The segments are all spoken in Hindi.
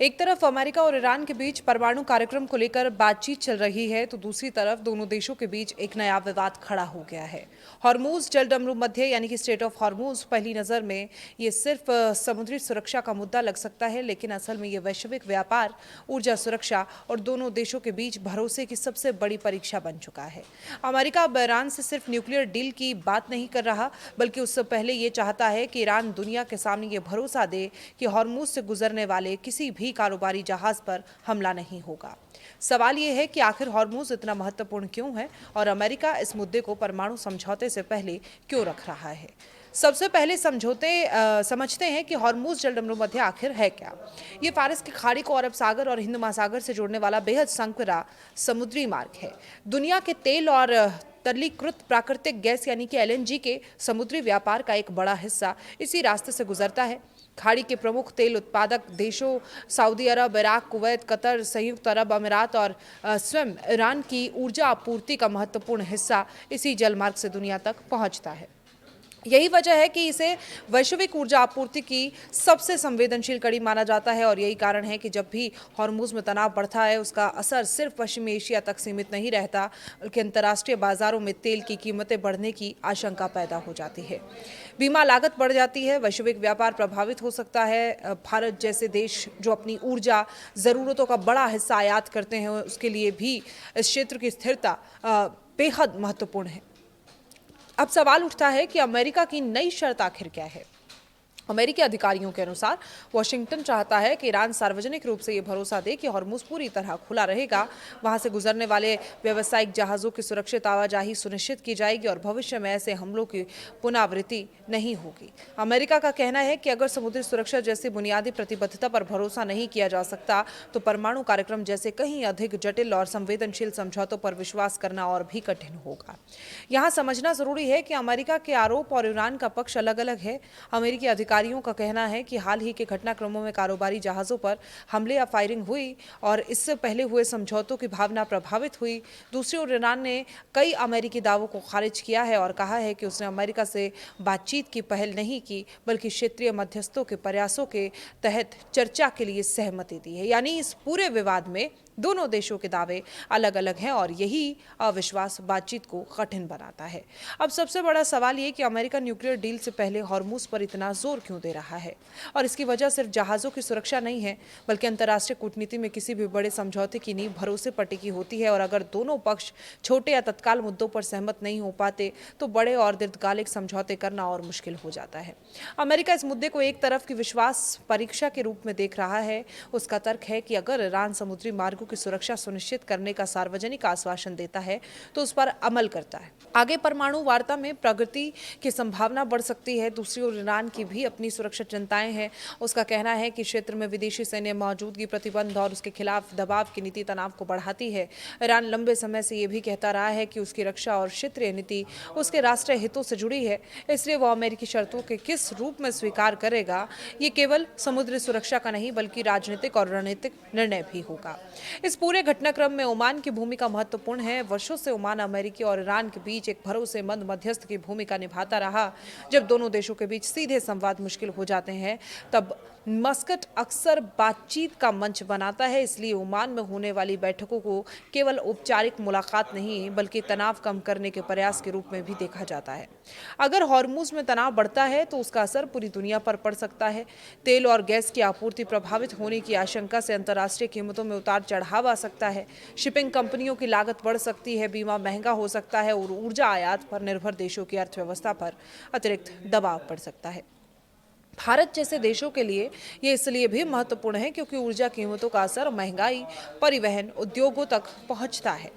एक तरफ अमेरिका और ईरान के बीच परमाणु कार्यक्रम को लेकर बातचीत चल रही है तो दूसरी तरफ दोनों देशों के बीच एक नया विवाद खड़ा हो गया है। हॉर्मूज जलडमरू मध्य यानी कि स्ट्रेट ऑफ हॉर्मूज पहली नजर में ये सिर्फ समुद्री सुरक्षा का मुद्दा लग सकता है, लेकिन असल में ये वैश्विक व्यापार, ऊर्जा सुरक्षा और दोनों देशों के बीच भरोसे की सबसे बड़ी परीक्षा बन चुका है। अमेरिका अब ईरान से सिर्फ न्यूक्लियर डील की बात नहीं कर रहा, बल्कि उससे पहले ये चाहता है कि ईरान दुनिया के सामने ये भरोसा दे कि हॉर्मूज से गुजरने वाले किसी भी कारोबारी जहाज पर हमला नहीं होगा। सवाल यह है कि आखिर हॉर्मूज इतना महत्वपूर्ण क्यों है और अमेरिका इस मुद्दे को परमाणु समझौते से पहले क्यों रख रहा है। सबसे पहले समझते हैं कि हॉर्मूज जलडमरू मध्य आखिर है क्या। ये फारस की खाड़ी को अरब सागर और हिंद महासागर से जोड़ने वाला बेहद संकरा समुद्री मार्ग है। दुनिया के तेल और तरलीकृत प्राकृतिक गैस यानी कि एलएनजी के समुद्री व्यापार का एक बड़ा हिस्सा इसी रास्ते से गुजरता है। खाड़ी के प्रमुख तेल उत्पादक देशों सऊदी अरब, इराक, कुवैत, कतर, संयुक्त अरब अमीरात और स्वयं ईरान की ऊर्जा आपूर्ति का महत्वपूर्ण हिस्सा इसी जलमार्ग से दुनिया तक पहुंचता है। यही वजह है कि इसे वैश्विक ऊर्जा आपूर्ति की सबसे संवेदनशील कड़ी माना जाता है और यही कारण है कि जब भी हॉर्मूज में तनाव बढ़ता है उसका असर सिर्फ पश्चिमी एशिया तक सीमित नहीं रहता, बल्कि अंतर्राष्ट्रीय बाजारों में तेल की कीमतें बढ़ने की आशंका पैदा हो जाती है। बीमा लागत बढ़ जाती है, वैश्विक व्यापार प्रभावित हो सकता है। भारत जैसे देश जो अपनी ऊर्जा ज़रूरतों का बड़ा हिस्सा आयात करते हैं, उसके लिए भी इस क्षेत्र की स्थिरता बेहद महत्वपूर्ण है। अब सवाल उठता है कि अमेरिका की नई शर्त आखिर क्या है। अमेरिकी अधिकारियों के अनुसार वाशिंगटन चाहता है कि ईरान सार्वजनिक रूप से ये भरोसा दे कि हॉर्मूज पूरी तरह खुला रहेगा, वहां से गुजरने वाले व्यावसायिक जहाज़ों की सुरक्षित आवाजाही सुनिश्चित की जाएगी और भविष्य में ऐसे हमलों की पुनरावृत्ति नहीं होगी। अमेरिका का कहना है कि अगर समुद्री सुरक्षा जैसी बुनियादी प्रतिबद्धता पर भरोसा नहीं किया जा सकता तो परमाणु कार्यक्रम जैसे कहीं अधिक जटिल और संवेदनशील समझौतों पर विश्वास करना और भी कठिन होगा। यहाँ समझना जरूरी है कि अमेरिका के आरोप और ईरान का पक्ष अलग अलग है। अमेरिकी अधिकारियों का कहना है कि हाल ही के घटनाक्रमों में कारोबारी जहाजों पर हमले या फायरिंग हुई और इससे पहले हुए समझौतों की भावना प्रभावित हुई। दूसरी ओर ईरान ने कई अमेरिकी दावों को खारिज किया है और कहा है कि उसने अमेरिका से बातचीत की पहल नहीं की, बल्कि क्षेत्रीय मध्यस्थों के प्रयासों के तहत चर्चा के लिए सहमति दी है। यानी इस पूरे विवाद में दोनों देशों के दावे अलग अलग हैं और यही अविश्वास बातचीत को कठिन बनाता है। अब सबसे बड़ा सवाल ये कि अमेरिका न्यूक्लियर डील से पहले हॉर्मूज पर इतना जोर क्यों दे रहा है, और इसकी वजह सिर्फ जहाज़ों की सुरक्षा नहीं है, बल्कि अंतर्राष्ट्रीय कूटनीति में किसी भी बड़े समझौते की नींव भरोसे पर टिकी होती है। और अगर दोनों पक्ष छोटे या तत्काल मुद्दों पर सहमत नहीं हो पाते तो बड़े और दीर्घकालिक समझौते करना और मुश्किल हो जाता है। अमेरिका इस मुद्दे को एक तरफ की विश्वास परीक्षा के रूप में देख रहा है। उसका तर्क है कि अगर ईरान समुद्री मार्गों की सुरक्षा सुनिश्चित करने का सार्वजनिक आश्वासन देता है तो उस पर अमल करता है, आगे परमाणु वार्ता में प्रगति की संभावना बढ़ सकती है। दूसरी ओर ईरान की भी अपनी सुरक्षा चिंताएं हैं। उसका कहना है कि क्षेत्र में विदेशी सैन्य मौजूदगी, प्रतिबंध और उसके खिलाफ दबाव की नीति तनाव को बढ़ाती है। ईरान लंबे समय से ये भी कहता रहा है कि उसकी रक्षा और क्षेत्रीय नीति उसके राष्ट्रीय हितों से जुड़ी है, इसलिए वह अमेरिकी शर्तों के किस रूप में स्वीकार करेगा ये केवल समुद्री सुरक्षा का नहीं बल्कि राजनीतिक और रणनीतिक निर्णय भी होगा। इस पूरे घटनाक्रम में ओमान की भूमिका महत्वपूर्ण है। वर्षों से ओमान अमेरिकी और ईरान के बीच एक भरोसेमंद मध्यस्थ की भूमिका निभाता रहा। जब दोनों देशों के बीच सीधे संवाद मुश्किल हो जाते हैं तब मस्कट अक्सर बातचीत का मंच बनाता है, इसलिए ओमान में होने वाली बैठकों को केवल औपचारिक मुलाकात नहीं बल्कि तनाव कम करने के प्रयास के रूप में भी देखा जाता है। अगर हॉर्मूज में तनाव बढ़ता है तो उसका असर पूरी दुनिया पर पड़ सकता है। तेल और गैस की आपूर्ति प्रभावित होने की आशंका से अंतर्राष्ट्रीय कीमतों में उतार चढ़ाव आ सकता है। शिपिंग कंपनियों की लागत बढ़ सकती है, बीमा महंगा हो सकता है और ऊर्जा आयात पर निर्भर देशों की अर्थव्यवस्था पर अतिरिक्त दबाव पड़ सकता है। भारत जैसे देशों के लिए ये इसलिए भी महत्वपूर्ण है क्योंकि ऊर्जा कीमतों का असर महंगाई, परिवहन, उद्योगों तक पहुंचता है।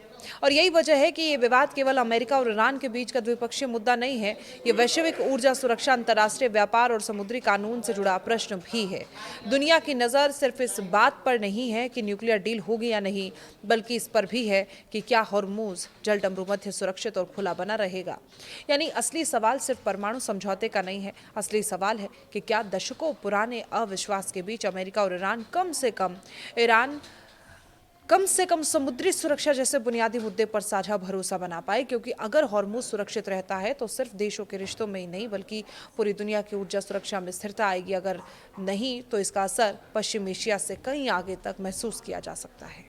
और यही वजह है कि ये विवाद केवल अमेरिका और ईरान के बीच का द्विपक्षीय मुद्दा नहीं है, ये वैश्विक ऊर्जा सुरक्षा, अंतर्राष्ट्रीय व्यापार और समुद्री कानून से जुड़ा प्रश्न भी है। दुनिया की नज़र सिर्फ इस बात पर नहीं है कि न्यूक्लियर डील होगी या नहीं, बल्कि इस पर भी है कि क्या हॉर्मूज जलडमरू मध्य सुरक्षित और खुला बना रहेगा। यानी असली सवाल सिर्फ परमाणु समझौते का नहीं है, असली सवाल है कि क्या दशकों पुराने अविश्वास के बीच अमेरिका और ईरान कम से कम ईरान कम से कम समुद्री सुरक्षा जैसे बुनियादी मुद्दे पर साझा भरोसा बना पाए, क्योंकि अगर हॉर्मुज सुरक्षित रहता है तो सिर्फ देशों के रिश्तों में ही नहीं बल्कि पूरी दुनिया की ऊर्जा सुरक्षा में स्थिरता आएगी। अगर नहीं तो इसका असर पश्चिम एशिया से कहीं आगे तक महसूस किया जा सकता है।